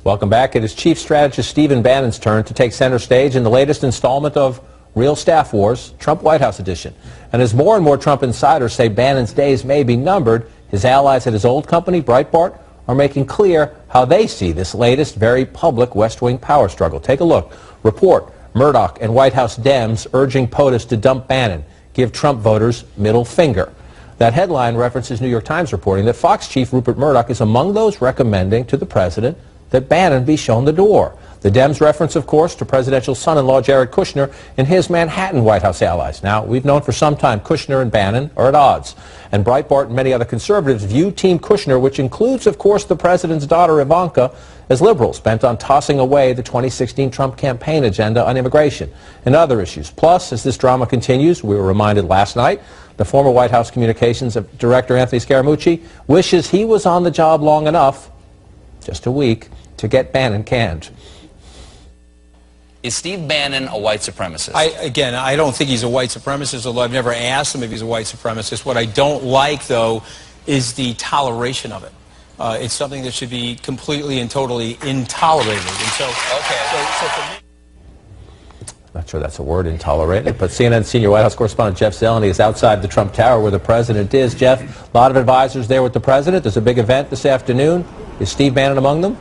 Welcome back. It is Chief Strategist Stephen Bannon's turn to take center stage in the latest installment of Real Staff Wars, Trump White House edition. And as more and more Trump insiders say Bannon's days may be numbered, his allies at his old company, Breitbart, are making clear how they see this latest, very public West Wing power struggle. Take a look. Report, Murdoch and White House Dems urging POTUS to dump Bannon, give Trump voters middle finger. That headline references New York Times reporting that Fox chief Rupert Murdoch is among those recommending to the president that Bannon be shown the door. The Dems reference, of course, to presidential son-in-law Jared Kushner and his Manhattan White House allies. Now, we've known for some time Kushner and Bannon are at odds. And Breitbart and many other conservatives view Team Kushner, which includes, of course, the president's daughter Ivanka, as liberals bent on tossing away the 2016 Trump campaign agenda on immigration and other issues. Plus, as this drama continues, we were reminded last night, the former White House Communications Director Anthony Scaramucci wishes he was on the job long enough, just a week, to get Bannon canned. Is Steve Bannon a white supremacist? I don't think he's a white supremacist, although I've never asked him if he's a white supremacist. What I don't like, though, is the toleration of it. It's something that should be completely and totally intolerated. And so for me, not sure that's a word, intolerated, but CNN senior White House correspondent Jeff Zeleny is outside the Trump Tower where the president is. Jeff, a lot of advisors there with the president. There's a big event this afternoon. Is Steve Bannon among them?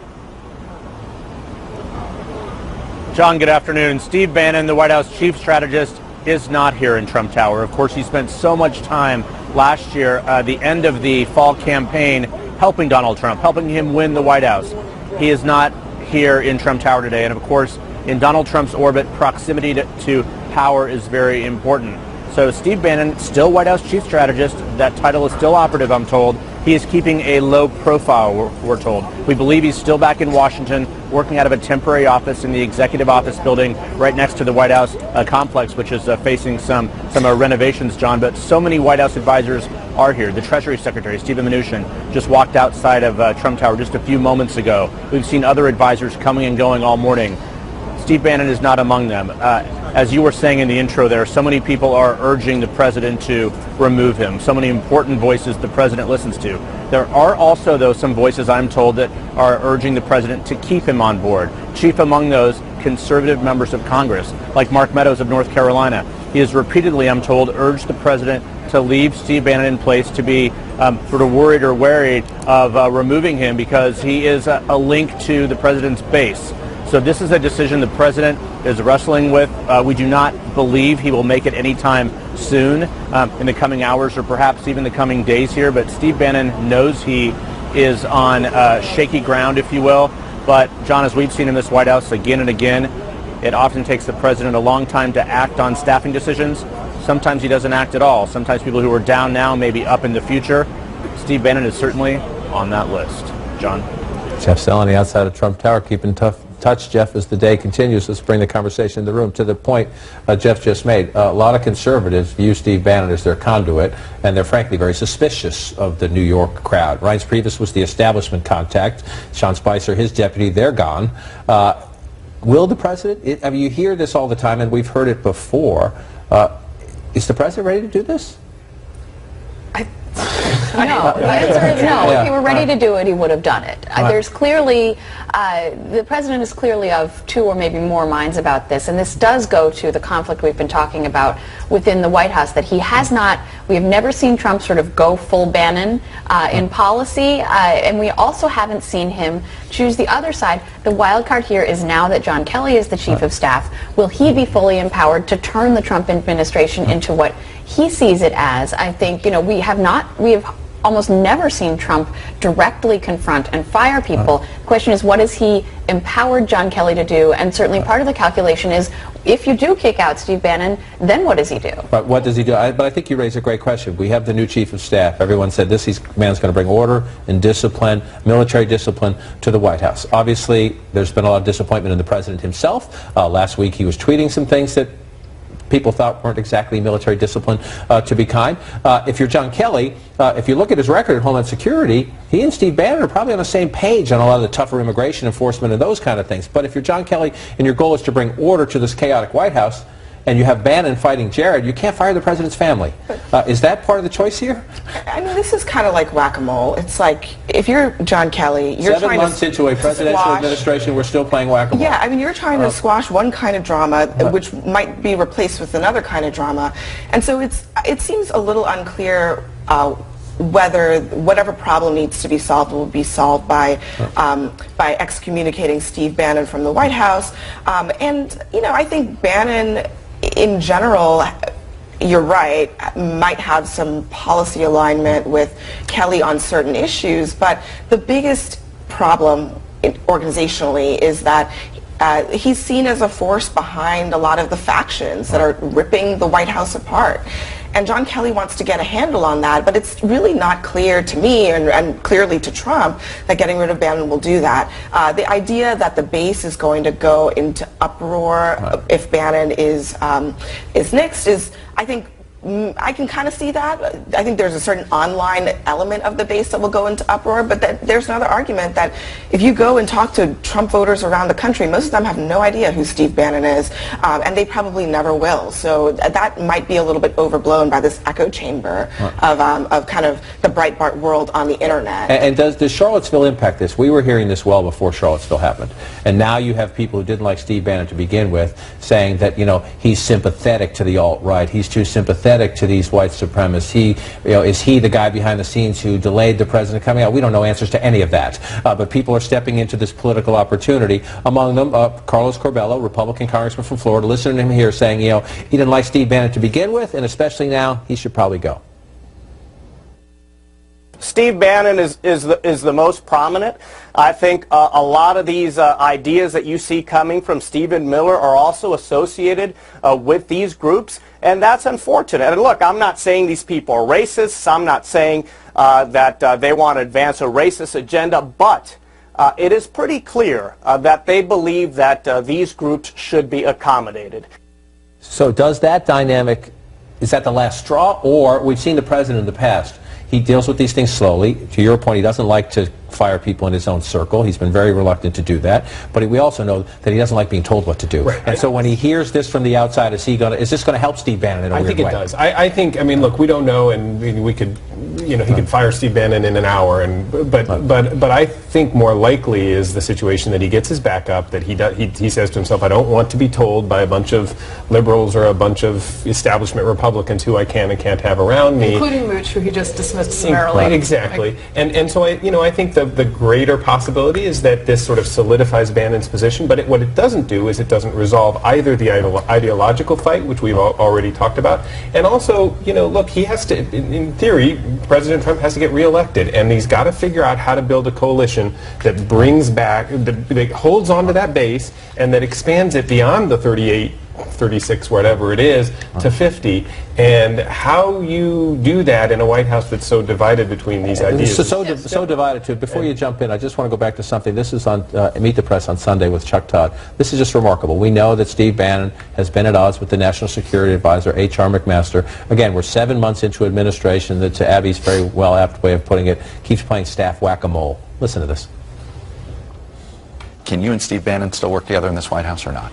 John, good afternoon. Steve Bannon, the White House chief strategist, is not here in Trump Tower. Of course, he spent so much time last year, the end of the fall campaign, helping Donald Trump, helping him win the White House. He is not here in Trump Tower today. And of course, in Donald Trump's orbit, proximity to power is very important. So Steve Bannon, still White House chief strategist. That title is still operative, I'm told. He is keeping a low profile, we're told. We believe he's still back in Washington, working out of a temporary office in the executive office building right next to the White House complex, which is facing some renovations, John. But so many White House advisors are here. The Treasury Secretary, Stephen Mnuchin, just walked outside of Trump Tower just a few moments ago. We've seen other advisors coming and going all morning. Steve Bannon is not among them. As you were saying in the intro there, so many people are urging the president to remove him. So many important voices the president listens to. There are also, though, some voices, I'm told, that are urging the president to keep him on board. Chief among those, conservative members of Congress, like Mark Meadows of North Carolina. He has repeatedly, I'm told, urged the president to leave Steve Bannon in place, to be sort of worried or wary of removing him because he is a link to the president's base. So this is a decision the president is wrestling with. We do not believe he will make it anytime soon, in the coming hours or perhaps even the coming days here. But Steve Bannon knows he is on shaky ground, if you will. But, John, as we've seen in this White House again and again, it often takes the president a long time to act on staffing decisions. Sometimes he doesn't act at all. Sometimes people who are down now may be up in the future. Steve Bannon is certainly on that list. John? Jeff Zeleny outside of Trump Tower, keeping touch, Jeff, as the day continues. Let's bring the conversation in the room to the point Jeff just made. A lot of conservatives view Steve Bannon as their conduit, and they're frankly very suspicious of the New York crowd. Reince Priebus was the establishment contact. Sean Spicer, his deputy, they're gone. Will the president, I mean, you hear this all the time, and we've heard it before. Is the president ready to do this? No, the answer is no. If he were ready to do it, he would have done it. There's clearly, the president is clearly of two or maybe more minds about this, and this does go to the conflict we've been talking about within the White House, that he has not, we have never seen Trump sort of go full Bannon in policy, and we also haven't seen him choose the other side. The wild card here is now that John Kelly is the chief of staff, will he be fully empowered to turn the Trump administration into what he sees it as? I think, you know, we have almost never seen Trump directly confront and fire people. The question is, what has he empowered John Kelly to do? And certainly part of the calculation is, if you do kick out Steve Bannon, then what does he do? But what does he do? But I think you raise a great question. We have the new chief of staff. Everyone said this man's going to bring order and discipline, military discipline, to the White House. Obviously, there's been a lot of disappointment in the president himself. Last week he was tweeting some things that people thought weren't exactly military discipline, to be kind. If you're John Kelly, if you look at his record at Homeland Security, he and Steve Bannon are probably on the same page on a lot of the tougher immigration enforcement and those kind of things. But if you're John Kelly and your goal is to bring order to this chaotic White House, and you have Bannon fighting Jared, you can't fire the president's family. Is that part of the choice here? I mean, this is kind of like whack-a-mole. It's like, if you're John Kelly, you're 7 months into a presidential administration, we're still playing whack-a-mole. Yeah, I mean, you're trying to squash one kind of drama, which might be replaced with another kind of drama. And so it seems a little unclear whether whatever problem needs to be solved will be solved by excommunicating Steve Bannon from the White House. And, you know, I think Bannon, in general, you're right, might have some policy alignment with Kelly on certain issues, but the biggest problem organizationally is that he's seen as a force behind a lot of the factions that are ripping the White House apart. And John Kelly wants to get a handle on that, but it's really not clear to me and clearly to Trump that getting rid of Bannon will do that. The idea that the base is going to go into uproar if Bannon is nixed is, I think, I can kind of see that. I think there's a certain online element of the base that will go into uproar, but there's another argument that if you go and talk to Trump voters around the country, most of them have no idea who Steve Bannon is, and they probably never will. So that might be a little bit overblown by this echo chamber of kind of the Breitbart world on the internet. And does Charlottesville impact this? We were hearing this well before Charlottesville happened, and now you have people who didn't like Steve Bannon to begin with saying that, you know, he's sympathetic to the alt-right, he's too sympathetic to these white supremacists. Is he the guy behind the scenes who delayed the president coming out? We don't know answers to any of that. But people are stepping into this political opportunity. Among them, Carlos Corbello, Republican congressman from Florida, listening to him here saying, you know, he didn't like Steve Bannon to begin with, and especially now, he should probably go. Steve Bannon is the most prominent. I think a lot of these ideas that you see coming from Stephen Miller are also associated with these groups, and that's unfortunate. And look, I'm not saying these people are racists. I'm not saying that they want to advance a racist agenda, but it is pretty clear that they believe that these groups should be accommodated. So does that dynamic, is that the last straw, or we've seen the president in the past? He deals with these things slowly. To your point, he doesn't like to fire people in his own circle. He's been very reluctant to do that. But we also know that he doesn't like being told what to do. Right. And so when he hears this from the outside, is this going to help Steve Bannon in a weird way? I think it does. I think, I mean, look, we don't know, and we could, you know, he could fire Steve Bannon in an hour, but I think more likely is the situation that he gets his back up, that he says to himself, I don't want to be told by a bunch of liberals or a bunch of establishment Republicans who I can and can't have around me. Including Mooch, who he just dismissed summarily. Exactly. And so I think the greater possibility is that this sort of solidifies Bannon's position, but what it doesn't do is it doesn't resolve either the ideological fight, which we've already talked about, and also, you know, look, he has to, in theory, President Trump has to get reelected, and he's got to figure out how to build a coalition that brings back, that holds on to that base, and that expands it beyond the 38, 36, whatever it is, to 50. And how you do that in a White House that's so divided between these ideas. So divided, too. Before you jump in, I just want to go back to something. This is on Meet the Press on Sunday with Chuck Todd. This is just remarkable. We know that Steve Bannon has been at odds with the National Security Advisor, H.R. McMaster. Again, we're 7 months into administration that, to Abby's very well apt way of putting it, keeps playing staff whack-a-mole. Listen to this. Can you and Steve Bannon still work together in this White House or not?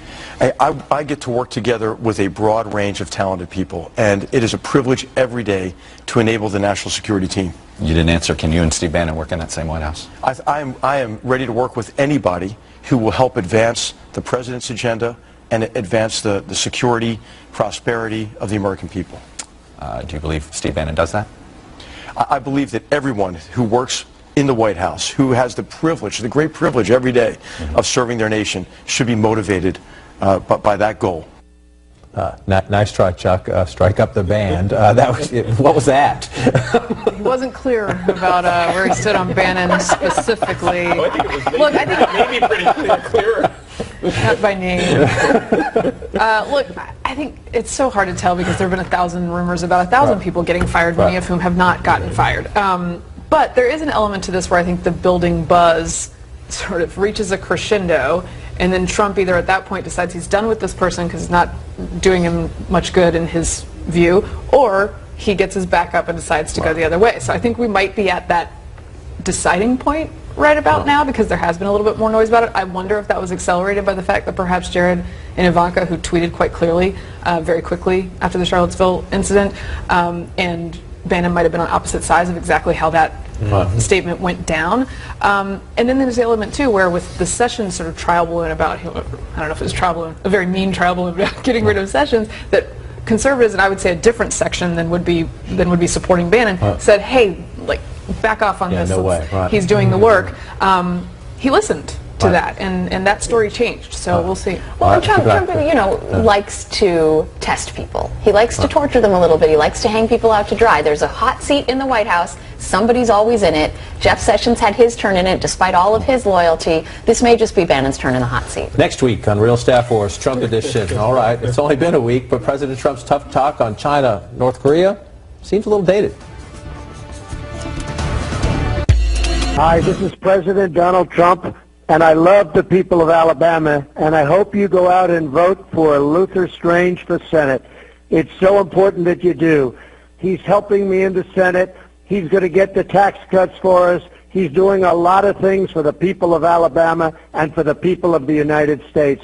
I get to work together with a broad range of talented people, and it is a privilege every day to enable the national security team. You didn't answer. Can you and Steve Bannon work in that same White House? I am ready to work with anybody who will help advance the president's agenda and advance the security, prosperity of the American people. Do you believe Steve Bannon does that? I believe that everyone who works in the White House, who has the privilege, the great privilege every day of serving their nation, should be motivated by that goal. Nice try, Chuck. Strike up the band. What was that? He wasn't clear about where he stood on Bannon specifically. Oh, I think it was Look, I think maybe pretty clearer. Not by name. Look, I think it's so hard to tell because there have been 1,000 rumors about 1,000 people getting fired, many of whom have not gotten fired. But there is an element to this where I think the building buzz sort of reaches a crescendo, and then Trump either at that point decides he's done with this person because it's not doing him much good in his view, or he gets his back up and decides to go the other way. So I think we might be at that deciding point right about now because there has been a little bit more noise about it. I wonder if that was accelerated by the fact that perhaps Jared and Ivanka, who tweeted quite clearly very quickly after the Charlottesville incident, and Bannon might have been on opposite sides of exactly how that statement went down. And then there's the element, too, where with the Sessions sort of trial balloon about, I don't know if it was trial balloon, a very mean trial balloon about getting rid of Sessions, that conservatives, and I would say a different section than would be supporting Bannon, said, hey, like, back off on this. No way. He's doing the work. He listened to that, and that story changed. So we'll see. Well, and Trump, you know, likes to test people. He likes to torture them a little bit. He likes to hang people out to dry. There's a hot seat in the White House. Somebody's always in it. Jeff Sessions had his turn in it, despite all of his loyalty. This may just be Bannon's turn in the hot seat. Next week on Real Staff Wars, Trump edition. All right, it's only been a week, but President Trump's tough talk on China, North Korea seems a little dated. Hi, this is President Donald Trump, and I love the people of Alabama, and I hope you go out and vote for Luther Strange for Senate. It's so important that you do. He's helping me in the Senate. He's going to get the tax cuts for us. He's doing a lot of things for the people of Alabama and for the people of the United States.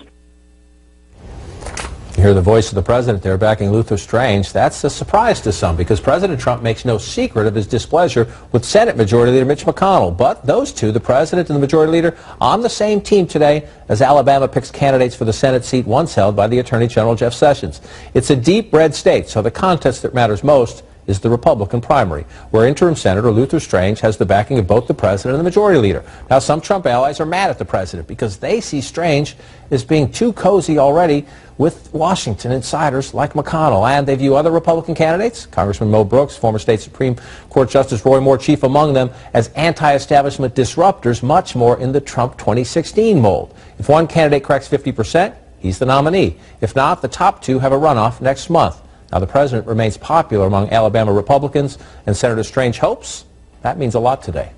You hear the voice of the president there backing Luther Strange. That's a surprise to some because President Trump makes no secret of his displeasure with Senate Majority Leader Mitch McConnell. But those two, the president and the Majority Leader, on the same team today as Alabama picks candidates for the Senate seat once held by the Attorney General Jeff Sessions. It's a deep red state, so the contest that matters most is the Republican primary, where interim Senator Luther Strange has the backing of both the president and the majority leader. Now, some Trump allies are mad at the president because they see Strange as being too cozy already with Washington insiders like McConnell, and they view other Republican candidates, Congressman Mo Brooks, former state Supreme Court Justice Roy Moore, chief among them, as anti-establishment disruptors, much more in the Trump 2016 mold. If one candidate cracks 50%, he's the nominee. If not, the top two have a runoff next month. Now, the president remains popular among Alabama Republicans, and Senator Strange hopes that means a lot today.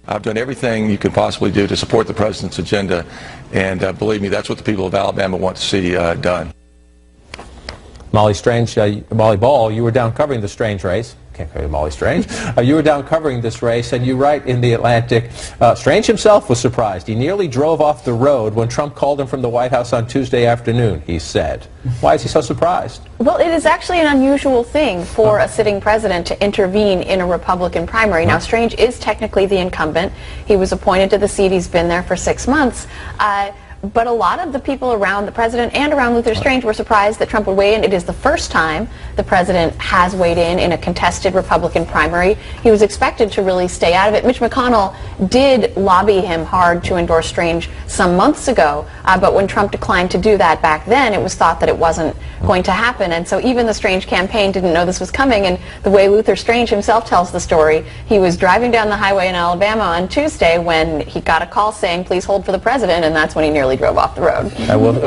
I've done everything you could possibly do to support the president's agenda, and believe me, that's what the people of Alabama want to see done. Molly Ball, you were down covering the Strange race. Can't call you Molly Strange. You were down covering this race, and you write in The Atlantic, Strange himself was surprised. He nearly drove off the road when Trump called him from the White House on Tuesday afternoon, he said. Why is he so surprised? Well, it is actually an unusual thing for a sitting president to intervene in a Republican primary. Now, Strange is technically the incumbent. He was appointed to the seat. He's been there for 6 months. But a lot of the people around the president and around Luther Strange were surprised that Trump would weigh in. It is the first time the president has weighed in a contested Republican primary. He was expected to really stay out of it. Mitch McConnell did lobby him hard to endorse Strange some months ago, but when Trump declined to do that back then, it was thought that it wasn't going to happen. And so even the Strange campaign didn't know this was coming. And the way Luther Strange himself tells the story, he was driving down the highway in Alabama on Tuesday when he got a call saying, please hold for the president, and that's when he nearly drove off the road.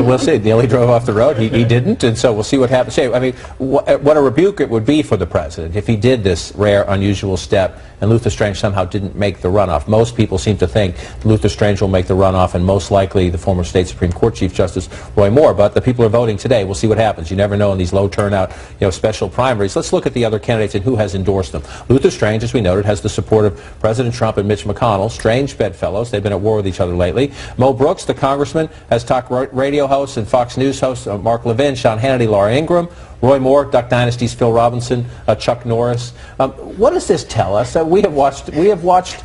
We'll see. Nearly drove off the road. He didn't, and so we'll see what happens. I mean, what a rebuke it would be for the president if he did this rare, unusual step and Luther Strange somehow didn't make the runoff. Most people seem to think Luther Strange will make the runoff, and most likely the former state Supreme Court Chief Justice Roy Moore. But the people are voting today. We'll see what happens. You never know in these low turnout, special primaries. Let's look at the other candidates and who has endorsed them. Luther Strange, as we noted, has the support of President Trump and Mitch McConnell. Strange bedfellows. They've been at war with each other lately. Mo Brooks, the congressman, has talk radio hosts and Fox News hosts Mark Levin, Sean Hannity, Laura Ingraham. Roy Moore, Duck Dynasty's Phil Robinson, Chuck Norris. What does this tell us? We have watched,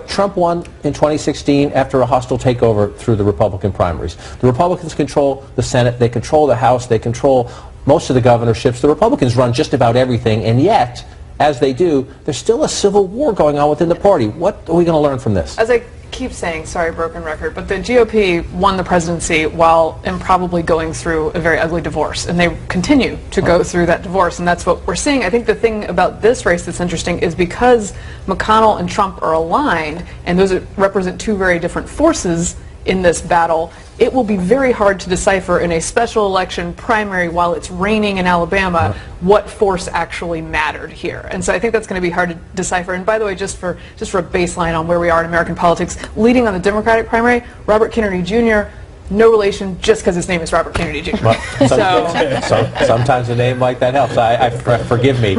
Trump won in 2016 after a hostile takeover through the Republican primaries. The Republicans control the Senate, they control the House, they control most of the governorships. The Republicans run just about everything, and yet, as they do, there's still a civil war going on within the party. What are we going to learn from this? As I keep saying, sorry, broken record, but the GOP won the presidency while improbably going through a very ugly divorce, and they continue to go through that divorce, and that's what we're seeing. I think the thing about this race that's interesting is because McConnell and Trump are aligned, and those represent two very different forces in this battle, it will be very hard to decipher in a special election primary while it's raining in Alabama what force actually mattered here. And so I think that's going to be hard to decipher. And by the way, just for a baseline on where we are in American politics, leading on the Democratic primary, Robert Kennedy Jr., no relation just because his name is Robert Kennedy Jr. Sometimes a name like that helps. Forgive me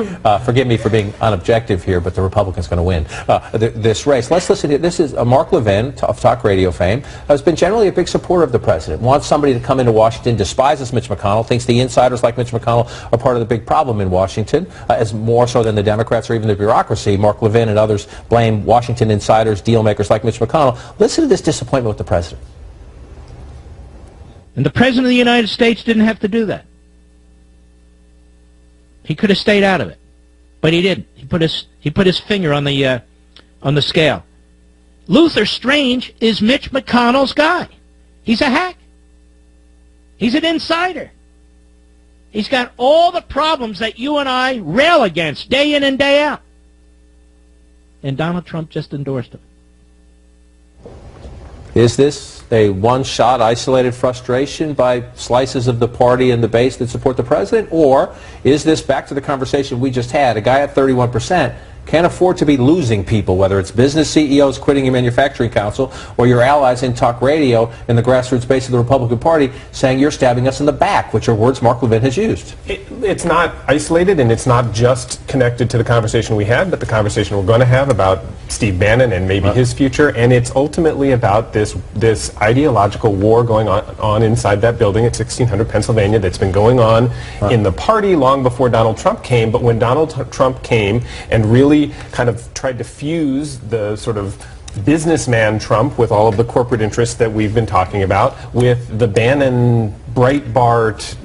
for being unobjective here, but the Republican's going to win this race. Let's listen to this. Is Mark Levin of talk radio fame has been generally a big supporter of the president. Wants somebody to come into Washington, despises Mitch McConnell, thinks the insiders like Mitch McConnell are part of the big problem in Washington, as more so than the Democrats or even the bureaucracy. Mark Levin and others blame Washington insiders, deal makers like Mitch McConnell. Listen to this disappointment with the president. And the President of the United States didn't have to do that. He could have stayed out of it, but he didn't. He put his finger on the scale. Luther Strange is Mitch McConnell's guy. He's a hack. He's an insider. He's got all the problems that you and I rail against day in and day out. And Donald Trump just endorsed him. Is this a one-shot, isolated frustration by slices of the party and the base that support the president? Or is this, back to the conversation we just had, a guy at 31% can't afford to be losing people, whether it's business CEOs quitting your manufacturing council or your allies in talk radio in the grassroots base of the Republican Party saying you're stabbing us in the back, which are words Mark Levin has used. It's not isolated, and it's not just connected to the conversation we had, but the conversation we're going to have about Steve Bannon and maybe his future, and it's ultimately about this ideological war going on inside that building at 1600 Pennsylvania that's been going on in the party long before Donald Trump came. But when Donald Trump came and really kind of tried to fuse the sort of businessman Trump with all of the corporate interests that we've been talking about with the Bannon Breitbart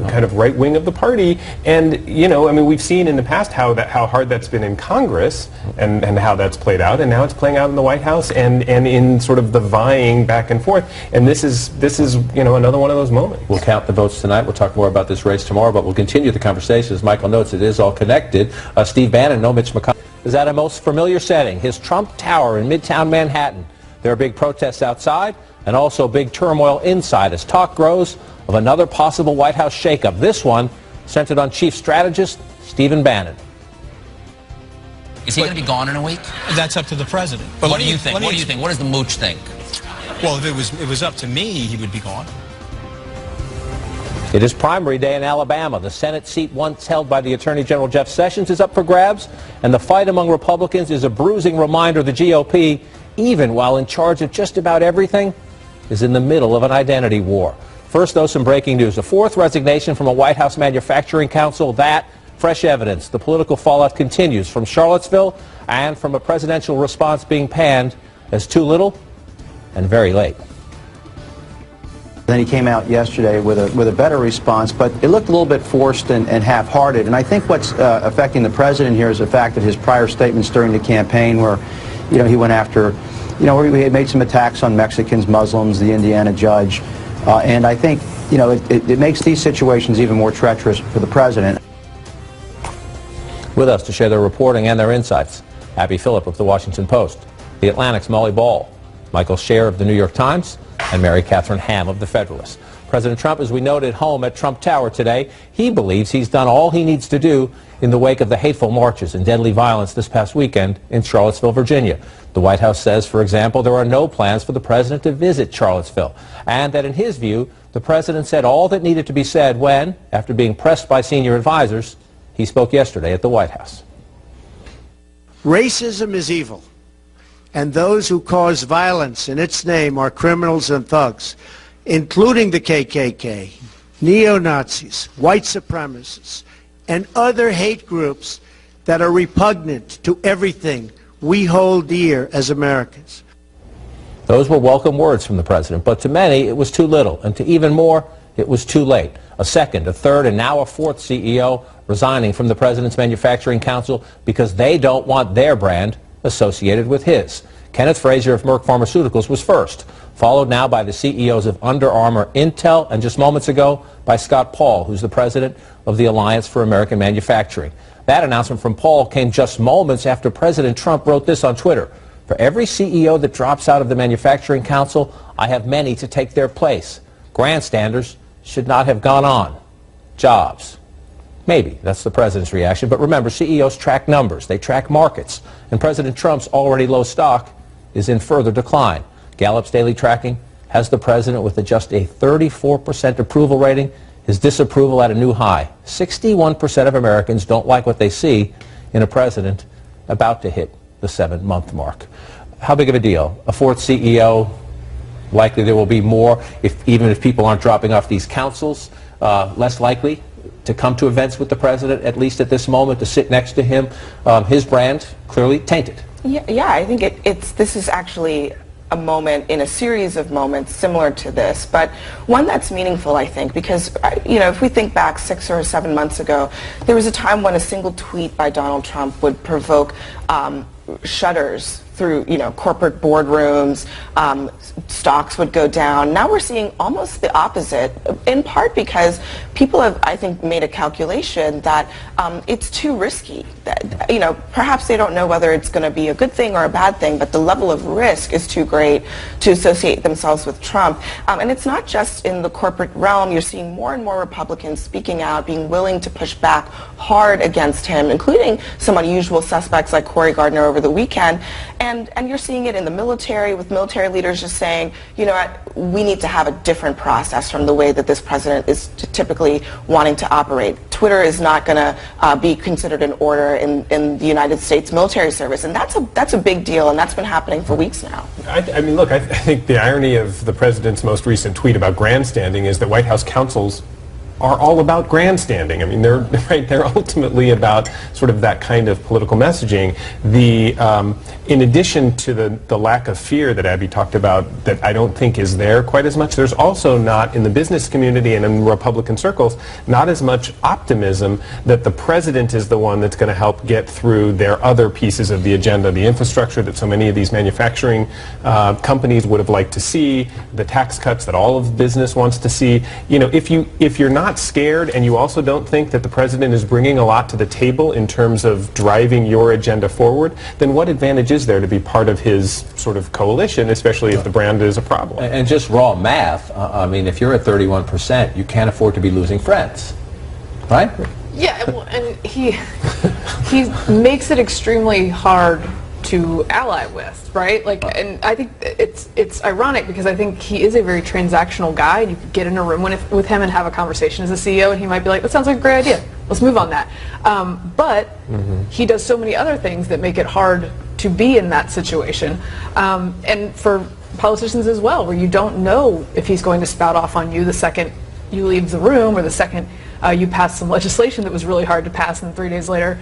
kind of right wing of the party. And, you know, I mean, we've seen in the past how hard that's been in Congress and how that's played out, and now it's playing out in the White House and in sort of the vying back and forth. And this is you know, another one of those moments. We'll count the votes tonight. We'll talk more about this race tomorrow, but we'll continue the conversation. As Michael notes, it is all connected. Steve Bannon, no Mitch McConnell, is at a most familiar setting, his Trump Tower in Midtown Manhattan. There are big protests outside and also big turmoil inside as talk grows of another possible White House shakeup. This one centered on Chief Strategist Stephen Bannon. Is he going to be gone in a week? That's up to the president. But what do you think? What do you think? What does the mooch think? Well, if it was up to me, he would be gone. It is primary day in Alabama. The Senate seat once held by the Attorney General Jeff Sessions is up for grabs, and the fight among Republicans is a bruising reminder the GOP, even while in charge of just about everything, is in the middle of an identity war. First, though, some breaking news. A fourth resignation from a White House manufacturing council. That, fresh evidence. The political fallout continues from Charlottesville and from a presidential response being panned as too little and very late. Then he came out yesterday with a better response, but it looked a little bit forced and half-hearted. And I think what's affecting the president here is the fact that his prior statements during the campaign where, you know, he went after, you know, he had made some attacks on Mexicans, Muslims, the Indiana judge. And I think, you know, it makes these situations even more treacherous for the president. With us to share their reporting and their insights, Abby Phillip of The Washington Post, The Atlantic's Molly Ball, Michael Scher of The New York Times, and Mary Catherine Ham of The Federalist. President Trump, as we noted, home at Trump Tower today. He believes he's done all he needs to do in the wake of the hateful marches and deadly violence this past weekend in Charlottesville, Virginia. The White House says, for example, there are no plans for the president to visit Charlottesville, and that in his view, the president said all that needed to be said when, after being pressed by senior advisors, he spoke yesterday at the White House. Racism is evil, and those who cause violence in its name are criminals and thugs, including the KKK, neo-Nazis, white supremacists, and other hate groups that are repugnant to everything we hold dear as Americans. Those were welcome words from the president, but to many it was too little, and to even more, it was too late. A second, a third, and now a fourth CEO resigning from the president's manufacturing council because they don't want their brand associated with his. Kenneth Frazier of Merck Pharmaceuticals was first, followed now by the CEOs of Under Armour, Intel, and just moments ago by Scott Paul, who's the president of the Alliance for American Manufacturing. That announcement from Paul came just moments after President Trump wrote this on Twitter. For every CEO that drops out of the manufacturing council, I have many to take their place. Grandstanders should not have gone on. Jobs. Maybe that's the president's reaction, but remember, CEOs track numbers, they track markets, and President Trump's already low stock is in further decline. Gallup's daily tracking has the president with just a 34% approval rating, his disapproval at a new high. 61% of Americans don't like what they see in a president about to hit the 7-month mark. How big of a deal? A fourth CEO? Likely there will be more, even if people aren't dropping off these councils. Less likely to come to events with the president, at least at this moment, to sit next to him. His brand clearly tainted. Yeah, I think this is actually a moment in a series of moments similar to this, but one that's meaningful, I think, because, if we think back 6 or 7 months ago, there was a time when a single tweet by Donald Trump would provoke shudders through, corporate boardrooms, stocks would go down. Now we're seeing almost the opposite, in part because people have, I think, made a calculation that it's too risky. That, perhaps they don't know whether it's going to be a good thing or a bad thing, but the level of risk is too great to associate themselves with Trump. And it's not just in the corporate realm. You're seeing more and more Republicans speaking out, being willing to push back hard against him, including some unusual suspects like Cory Gardner over the weekend. And you're seeing it in the military, with military leaders just saying, we need to have a different process from the way that this president is typically wanting to operate. Twitter is not going to be considered an order in the United States military service, and that's a big deal, and that's been happening for weeks now. I mean, look, I think the irony of the president's most recent tweet about grandstanding is that White House counsels are all about grandstanding. I mean, they're ultimately about sort of that kind of political messaging. In addition to the lack of fear that Abby talked about, that I don't think is there quite as much, there's also not, in the business community and in Republican circles, not as much optimism that the president is the one that's going to help get through their other pieces of the agenda, the infrastructure that so many of these manufacturing companies would have liked to see, the tax cuts that all of business wants to see. If you're not scared and you also don't think that the president is bringing a lot to the table in terms of driving your agenda forward, then what advantage is there to be part of his sort of coalition, especially if the brand is a problem? And just raw math, I mean, if you're at 31%, you can't afford to be losing friends, right? Yeah, well, and he makes it extremely hard to ally with, right? And I think it's ironic because I think he is a very transactional guy, and you could get in a room with him and have a conversation as a CEO, and he might be like, that sounds like a great idea. Let's move on that. But he does so many other things that make it hard to be in that situation. And for politicians as well, where you don't know if he's going to spout off on you the second you leave the room or the second you pass some legislation that was really hard to pass, and 3 days later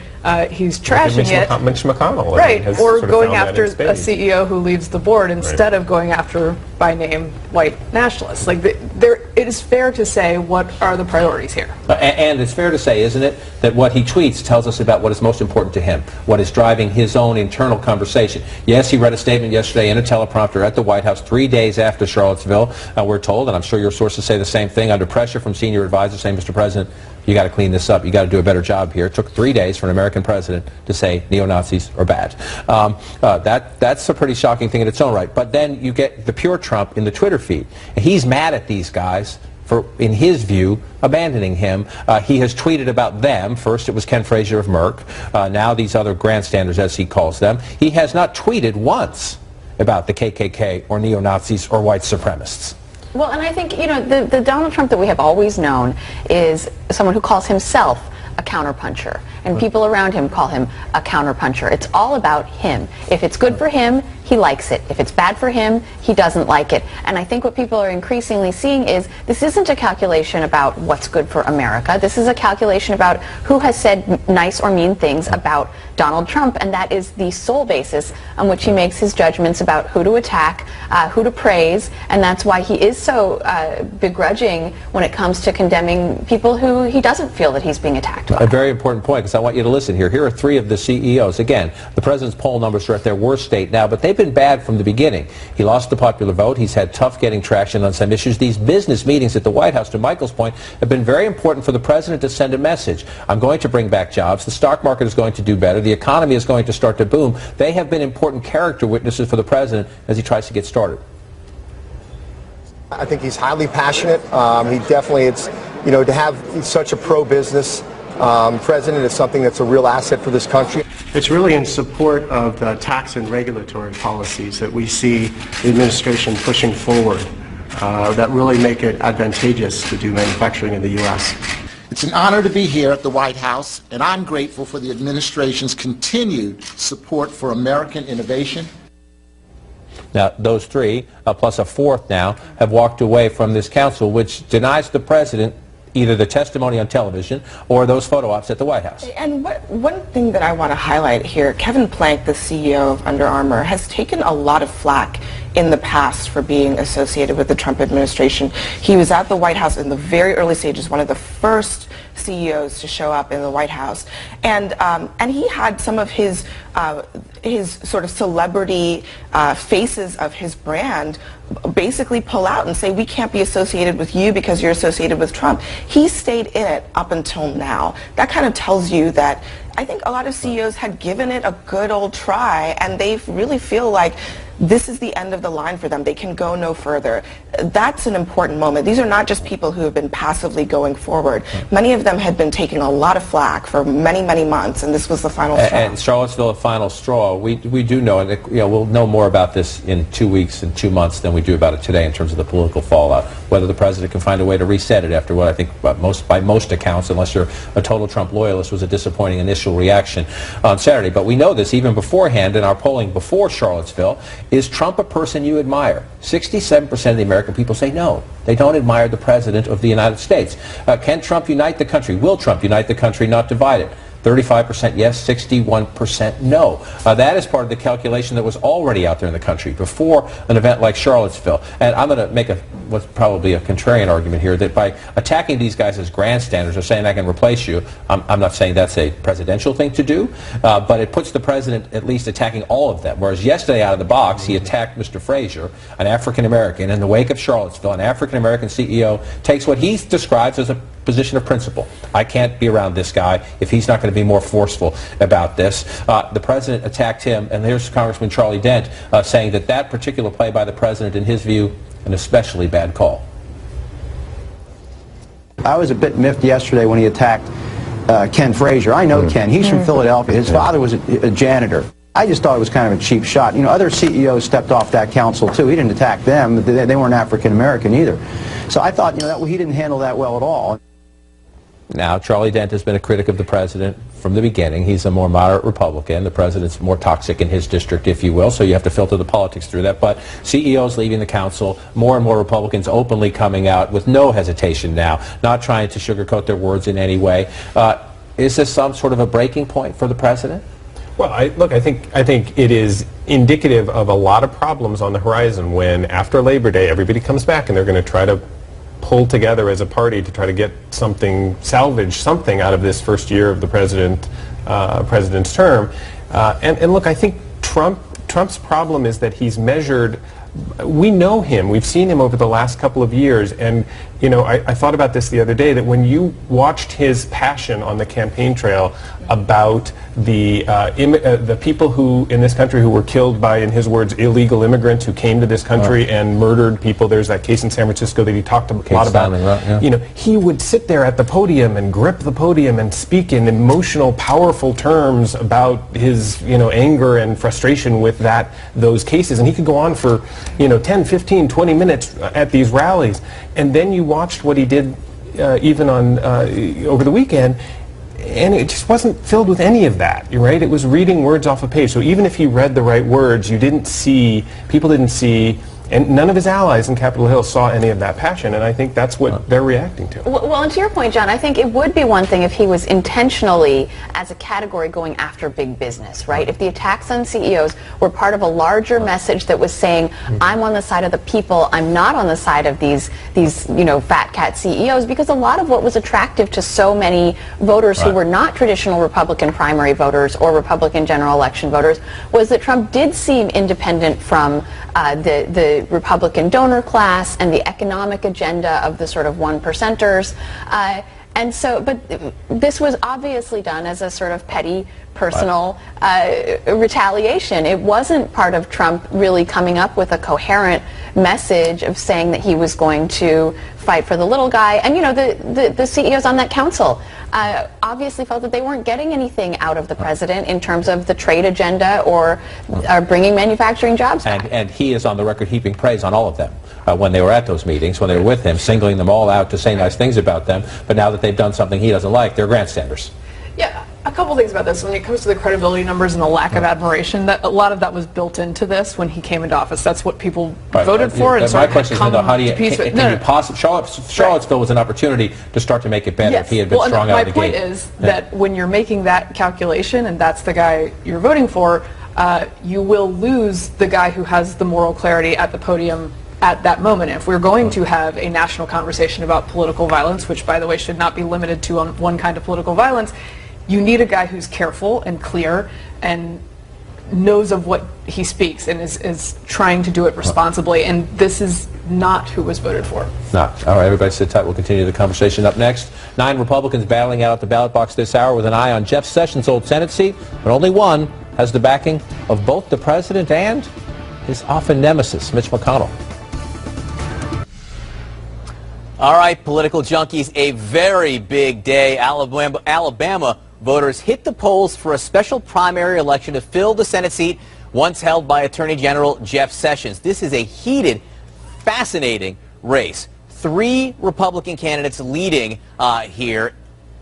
he's trashing it. Mitch McConnell, right? Or going after a CEO who leaves the board instead of going after, by name, white nationalists. It is fair to say, what are the priorities here? And it's fair to say, isn't it, that what he tweets tells us about what is most important to him, what is driving his own internal conversation. Yes, he read a statement yesterday in a teleprompter at the White House 3 days after Charlottesville, we're told, and I'm sure your sources say the same thing, under pressure from senior advisors saying, Mr. President, you got to clean this up. You got to do a better job here. It took 3 days for an American president to say neo-Nazis are bad. That's a pretty shocking thing in its own right. But then you get the pure Trump in the Twitter feed. And he's mad at these guys for, in his view, abandoning him. He has tweeted about them. First it was Ken Frazier of Merck. Now these other grandstanders, as he calls them. He has not tweeted once about the KKK or neo-Nazis or white supremacists. Well, and I think, the Donald Trump that we have always known is someone who calls himself a counterpuncher, and people around him call him a counterpuncher. It's all about him. If it's good for him, he likes it. If it's bad for him, he doesn't like it. And I think what people are increasingly seeing is this isn't a calculation about what's good for America. This is a calculation about who has said nice or mean things about Donald Trump, and that is the sole basis on which he makes his judgments about who to attack, who to praise, and that's why he is so begrudging when it comes to condemning people who he doesn't feel that he's being attacked by. A very important point, because I want you to listen here. Here are 3 of the CEOs. Again, the president's poll numbers are at their worst state now, but they've been bad from the beginning. He lost the popular vote. He's had tough getting traction on some issues. These business meetings at the White House, to Michael's point, have been very important for the president to send a message. I'm going to bring back jobs. The stock market is going to do better. The economy is going to start to boom. They have been important character witnesses for the president as he tries to get started. I think he's highly passionate. He definitely, to have such a pro-business president is something that's a real asset for this country. It's really in support of the tax and regulatory policies that we see the administration pushing forward. that really make it advantageous to do manufacturing in the U.S. It's an honor to be here at the White House, and I'm grateful for the administration's continued support for American innovation. Now, those three, plus a fourth now, have walked away from this council, which denies the president either the testimony on television or those photo ops at the White House. And one thing that I want to highlight here, Kevin Plank, the CEO of Under Armour, has taken a lot of flack in the past for being associated with the Trump administration. He was at the White House in the very early stages, one of the first CEOs to show up in the White House, and he had some of his sort of celebrity faces of his brand basically pull out and say, we can't be associated with you because you're associated with Trump. He stayed in it up until now. That kind of tells you that I think a lot of CEOs had given it a good old try, and they really feel like this is the end of the line for them. They can go no further. That's an important moment. These are not just people who have been passively going forward. Many of them had been taking a lot of flack for many, many months, and this was the final straw. And Charlottesville, a final straw. We do know, and we'll know more about this in 2 weeks and 2 months than we do about it today in terms of the political fallout. Whether the president can find a way to reset it after what I think by most accounts, unless you're a total Trump loyalist, was a disappointing initial reaction on Saturday. But we know this even beforehand in our polling before Charlottesville. Is Trump a person you admire? 67% of the American people say no. They don't admire the President of the United States. Can Trump unite the country? Will Trump unite the country, not divide it? 35% yes, 61% no. That is part of the calculation that was already out there in the country before an event like Charlottesville. And I'm going to make what's probably a contrarian argument here, that by attacking these guys as grandstanders or saying I can replace you, I'm not saying that's a presidential thing to do, but it puts the president at least attacking all of them. Whereas yesterday out of the box, he attacked Mr. Frazier, an African-American. In the wake of Charlottesville, an African-American CEO takes what he describes as a position of principle. I can't be around this guy if he's not going to be more forceful about this. The president attacked him, and here's Congressman Charlie Dent saying that particular play by the president, in his view, an especially bad call. I was a bit miffed yesterday when he attacked Ken Frazier. I know Ken. He's from Philadelphia. His father was a janitor. I just thought it was kind of a cheap shot. You know, other CEOs stepped off that council too. He didn't attack them. They weren't African American either. So I thought, he didn't handle that well at all. Now, Charlie Dent has been a critic of the president from the beginning. He's a more moderate Republican. The president's more toxic in his district, if you will, so you have to filter the politics through that. But CEOs leaving the council, more and more Republicans openly coming out with no hesitation now, not trying to sugarcoat their words in any way. Is this some sort of a breaking point for the president? Well, I think it is indicative of a lot of problems on the horizon when, after Labor Day, everybody comes back and they're going to try to pull together as a party to try to get salvage something out of this first year of the president's term. And look, I think Trump's problem is that he's measured. We know him. We've seen him over the last couple of years, and I thought about this the other day, that when you watched his passion on the campaign trail about the people who in this country who were killed by, in his words, illegal immigrants who came to this country and murdered people. There's that case in San Francisco that he talked a lot about. He would sit there at the podium and grip the podium and speak in emotional, powerful terms about his anger and frustration with those cases, and he could go on for 10, 15, 20 minutes at these rallies. And then you watched what he did even on over the weekend, and it just wasn't filled with any of that. You're right. It was reading words off a page. So even if he read the right words, people didn't see, and none of his allies in Capitol Hill saw any of that passion, and I think that's what they're reacting to. Well, and to your point, John, I think it would be one thing if he was intentionally, as a category, going after big business, right? If the attacks on CEOs were part of a larger message that was saying, I'm on the side of the people, I'm not on the side of these fat cat CEOs, because a lot of what was attractive to so many voters who were not traditional Republican primary voters or Republican general election voters was that Trump did seem independent from the Republican donor class and the economic agenda of the sort of one percenters. And so, but this was obviously done as a sort of petty personal retaliation. It wasn't part of Trump really coming up with a coherent message of saying that he was going to fight for the little guy. And you know, the CEOs on that council obviously felt that they weren't getting anything out of the president in terms of the trade agenda or bringing manufacturing jobs back. And he is on the record heaping praise on all of them when they were at those meetings, when they were with him, singling them all out to say nice things about them. But now that they've done something he doesn't like, they're grandstanders. Yeah, a couple things about this. When it comes to the credibility numbers and the lack of admiration, that a lot of that was built into this when he came into office. That's what people voted for. And my question is, how do you, can you possibly, Charlottesville was an opportunity to start to make it better if he had been strong out of the gate. My point is that when you're making that calculation and that's the guy you're voting for, you will lose the guy who has the moral clarity at the podium at that moment. If we're going to have a national conversation about political violence, which by the way should not be limited to one kind of political violence, you need a guy who's careful and clear and knows of what he speaks and is trying to do it responsibly, and this is not who was voted for. No. All right, everybody sit tight. We'll continue the conversation. Up next, 9 Republicans battling out at the ballot box this hour with an eye on Jeff Sessions' old Senate seat, but only one has the backing of both the president and his often nemesis, Mitch McConnell. All right, political junkies, a very big day. Alabama voters hit the polls for a special primary election to fill the Senate seat once held by Attorney General Jeff Sessions. This is a heated, fascinating race. 3 Republican candidates leading here.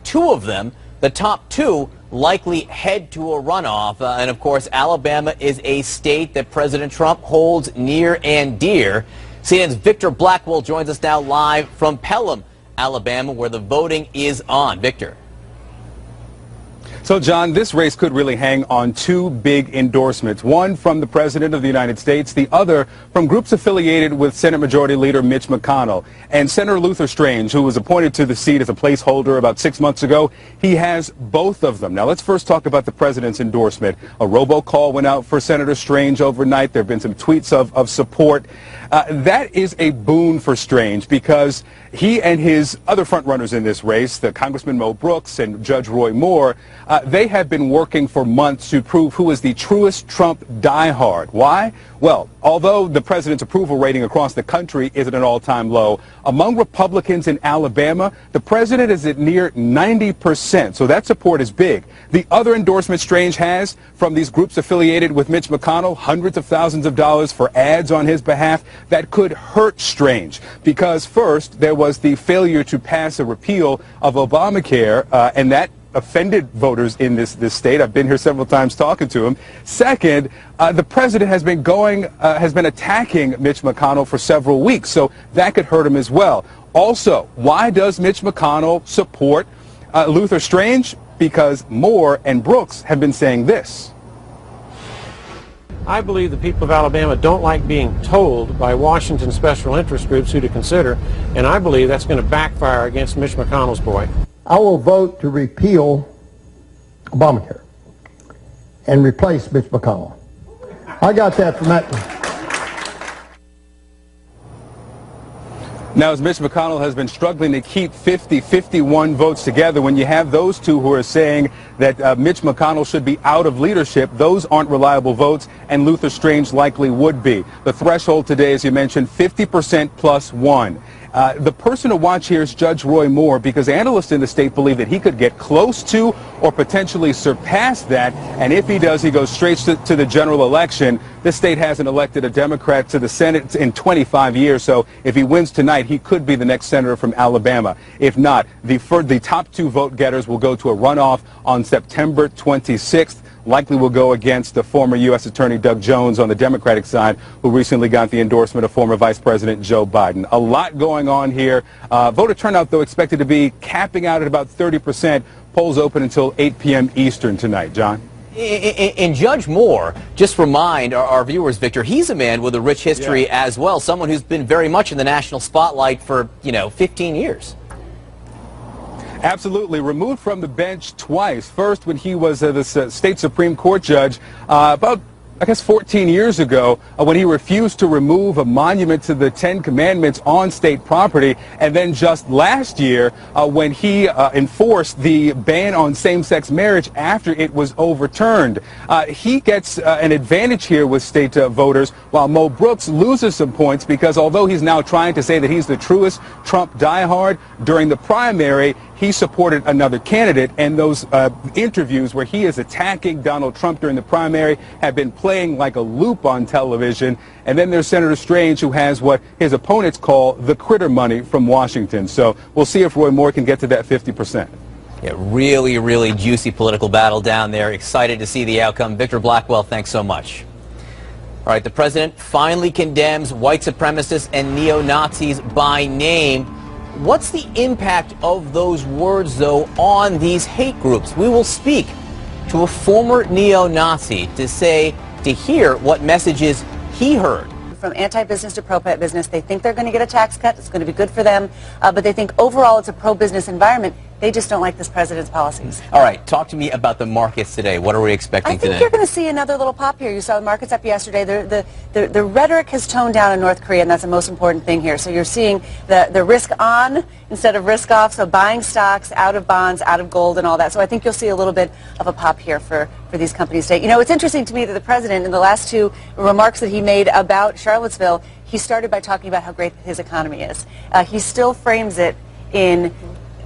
2 of them, the top 2, likely head to a runoff. And of course, Alabama is a state that President Trump holds near and dear. CNN's Victor Blackwell joins us now live from Pelham, Alabama, where the voting is on. Victor. So, John, this race could really hang on 2 big endorsements, one from the President of the United States, the other from groups affiliated with Senate Majority Leader Mitch McConnell. And Senator Luther Strange, who was appointed to the seat as a placeholder about 6 months ago, he has both of them. Now, let's first talk about the President's endorsement. A robocall went out for Senator Strange overnight. There have been some tweets of support. That is a boon for Strange because he and his other frontrunners in this race, the Congressman Mo Brooks and Judge Roy Moore, they have been working for months to prove who is the truest Trump diehard. Why? Well, although the president's approval rating across the country is at an all-time low, among Republicans in Alabama, the president is at near 90%, so that support is big. The other endorsement Strange has from these groups affiliated with Mitch McConnell, hundreds of thousands of dollars for ads on his behalf, that could hurt Strange. Because first, there was the failure to pass a repeal of Obamacare, and that offended voters in this state. I've been here several times talking to him. Second, the president has been attacking Mitch McConnell for several weeks, so that could hurt him as well. Also, why does Mitch McConnell support Luther Strange? Because Moore and Brooks have been saying this. I believe the people of Alabama don't like being told by Washington special interest groups who to consider, and I believe that's going to backfire against Mitch McConnell's boy. I will vote to repeal Obamacare and replace Mitch McConnell. I got that from that. Now, as Mitch McConnell has been struggling to keep 51 votes together, when you have those 2 who are saying that Mitch McConnell should be out of leadership, those aren't reliable votes, and Luther Strange likely would be. The threshold today, as you mentioned, 50% plus 1. The person to watch here is Judge Roy Moore, because analysts in the state believe that he could get close to or potentially surpass that, and if he does, he goes straight to the general election. This state hasn't elected a Democrat to the Senate in 25 years, so if he wins tonight, he could be the next senator from Alabama. If not, the top 2 vote getters will go to a runoff on September 26th. Likely will go against the former U.S. Attorney Doug Jones on the Democratic side, who recently got the endorsement of former Vice President Joe Biden. A lot going on here. Voter turnout, though, expected to be capping out at about 30%. Polls open until 8 p.m. Eastern tonight. John? And Judge Moore, just remind our viewers, Victor, he's a man with a rich history as well, someone who's been very much in the national spotlight for, 15 years. Absolutely. Removed from the bench twice. First, when he was the state Supreme Court judge about I guess 14 years ago when he refused to remove a monument to the Ten Commandments on state property, and then just last year when he enforced the ban on same-sex marriage after it was overturned. He gets an advantage here with state voters, while Mo Brooks loses some points because although he's now trying to say that he's the truest Trump diehard, during the primary he supported another candidate, and those interviews where he is attacking Donald Trump during the primary have been playing like a loop on television. And then there's Senator Strange, who has what his opponents call the critter money from Washington. So we'll see if Roy Moore can get to that 50%. Yeah, really, really juicy political battle down there. Excited to see the outcome. Victor Blackwell, thanks so much. All right, the president finally condemns white supremacists and neo-Nazis by name. What's the impact of those words, though, on these hate groups? We will speak to a former neo-Nazi to hear what messages he heard. From anti-business to pro-business, they think they're going to get a tax cut. It's going to be good for them, but they think overall it's a pro-business environment. They just don't like this president's policies. All right, talk to me about the markets today. What are we expecting today? I think you're going to see another little pop here. You saw the markets up yesterday. The rhetoric has toned down in North Korea, and that's the most important thing here. So you're seeing the risk on instead of risk off, so buying stocks out of bonds, out of gold and all that. So I think you'll see a little bit of a pop here for these companies today. You know, it's interesting to me that the president, in the last two remarks that he made about Charlottesville, he started by talking about how great his economy is. He still frames it in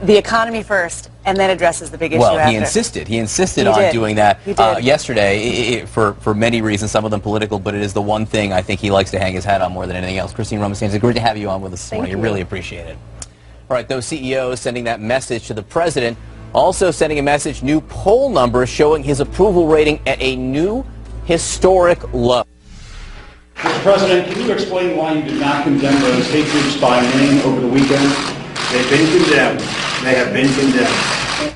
the economy first, and then addresses the big issue after. Well, he insisted on doing that yesterday for many reasons, some of them political, but it is the one thing I think he likes to hang his hat on more than anything else. Christine Roman, it's great to have you on with us this morning. I really appreciate it. All right, those CEOs sending that message to the president, also sending a message, new poll numbers showing his approval rating at a new historic low. Mr. President, can you explain why you did not condemn those hate groups by name over the weekend? They've been condemned. They have been condemned.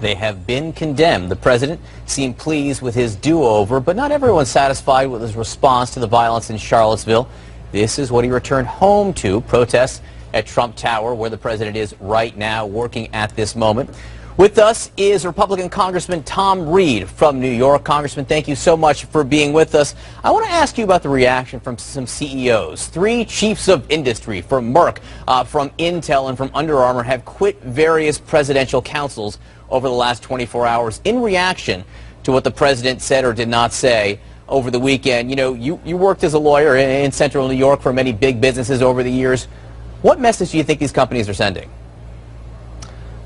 They have been condemned. The president seemed pleased with his do-over, but not everyone's satisfied with his response to the violence in Charlottesville. This is what he returned home to, protests at Trump Tower, where the president is right now, working at this moment. With us is Republican Congressman Tom Reed from New York. Congressman, thank you so much for being with us. I want to ask you about the reaction from some CEOs. 3 chiefs of industry from Merck, from Intel, and from Under Armour have quit various presidential councils over the last 24 hours in reaction to what the president said or did not say over the weekend. You know, you worked as a lawyer in central New York for many big businesses over the years. What message do you think these companies are sending?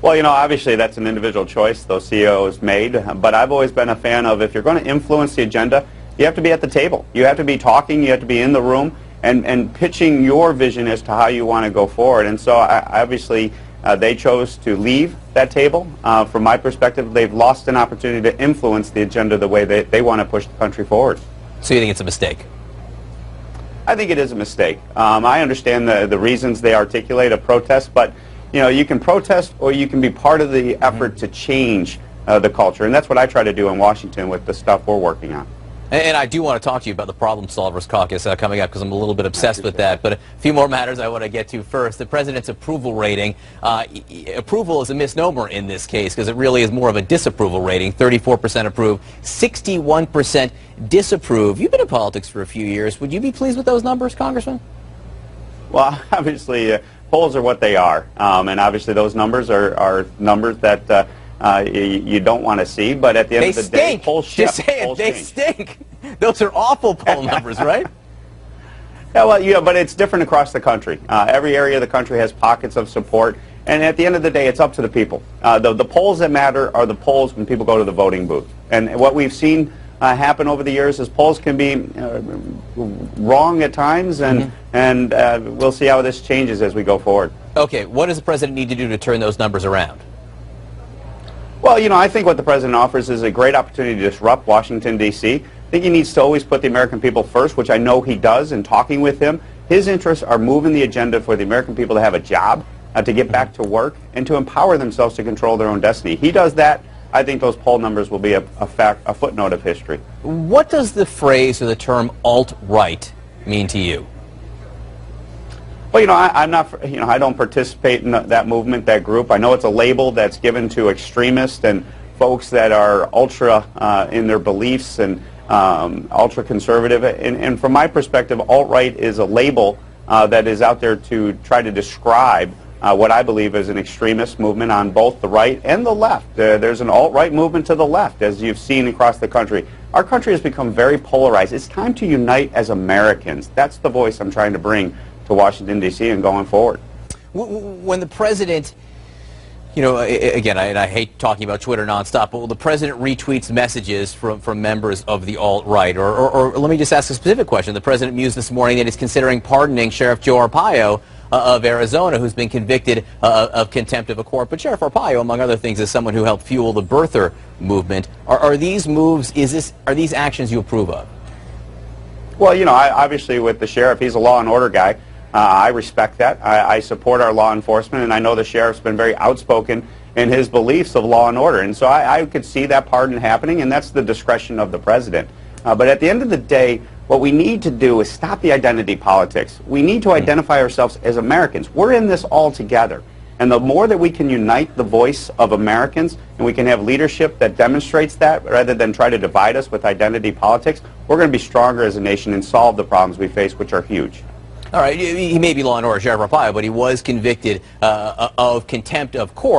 Well, you know, obviously that's an individual choice those CEOs made, but I've always been a fan of, if you're going to influence the agenda, you have to be at the table. You have to be talking, you have to be in the room, and pitching your vision as to how you want to go forward. And so obviously they chose to leave that table. From my perspective, they've lost an opportunity to influence the agenda the way they want to push the country forward. So you think it's a mistake? I think it is a mistake. I understand the reasons they articulate a protest, but you know, you can protest or you can be part of the effort to change the culture. And that's what I try to do in Washington with the stuff we're working on. And I do want to talk to you about the Problem Solvers Caucus coming up, because I'm a little bit obsessed with that. But a few more matters I want to get to first. The president's approval rating. Approval is a misnomer in this case, because it really is more of a disapproval rating. 34% approve, 61% disapprove. You've been in politics for a few years. Would you be pleased with those numbers, Congressman? Well, obviously, polls are what they are. And obviously those numbers are numbers that you don't want to see, but at the end of the day, polls shift. Just say it, they stink. Those are awful poll numbers, right? Yeah, well, yeah, but it's different across the country. Every area of the country has pockets of support, and at the end of the day, it's up to the people. The polls that matter are the polls when people go to the voting booth. And what we've seen happen over the years is polls can be wrong at times, and we'll see how this changes as we go forward. Okay, what does the president need to do to turn those numbers around? Well, you know, I think what the president offers is a great opportunity to disrupt Washington, D.C. I think he needs to always put the American people first, which I know he does in talking with him. His interests are moving the agenda for the American people to have a job, to get back to work, and to empower themselves to control their own destiny. He does that. I think those poll numbers will be a footnote of history. What does the phrase or the term alt-right mean to you? Well, you know, I'm not, you know, I don't participate in that movement, that group. I know it's a label that's given to extremists and folks that are ultra in their beliefs, and ultra-conservative. And from my perspective, alt-right is a label that is out there to try to describe what I believe is an extremist movement on both the right and the left. There's an alt-right movement to the left, as you've seen across the country. Our country has become very polarized. It's time to unite as Americans. That's the voice I'm trying to bring to Washington, D.C. and going forward. When the president, again, I hate talking about Twitter nonstop, but when the president retweets messages from members of the alt-right, or let me just ask a specific question. The president mused this morning that he's considering pardoning Sheriff Joe Arpaio of Arizona, who's been convicted of contempt of a court. But Sheriff Arpaio, among other things, is someone who helped fuel the birther movement. Are these moves, are these actions you approve of? Well, obviously with the sheriff, he's a law and order guy. I respect that. I support our law enforcement, and I know the sheriff's been very outspoken in his beliefs of law and order. And so I could see that pardon happening, and that's the discretion of the president. But at the end of the day, what we need to do is stop the identity politics. We need to identify ourselves as Americans. We're in this all together. And the more that we can unite the voice of Americans, and we can have leadership that demonstrates that, rather than try to divide us with identity politics, we're going to be stronger as a nation and solve the problems we face, which are huge. All right, he may be law and order, Sheriff Arpaio, but he was convicted of contempt of court.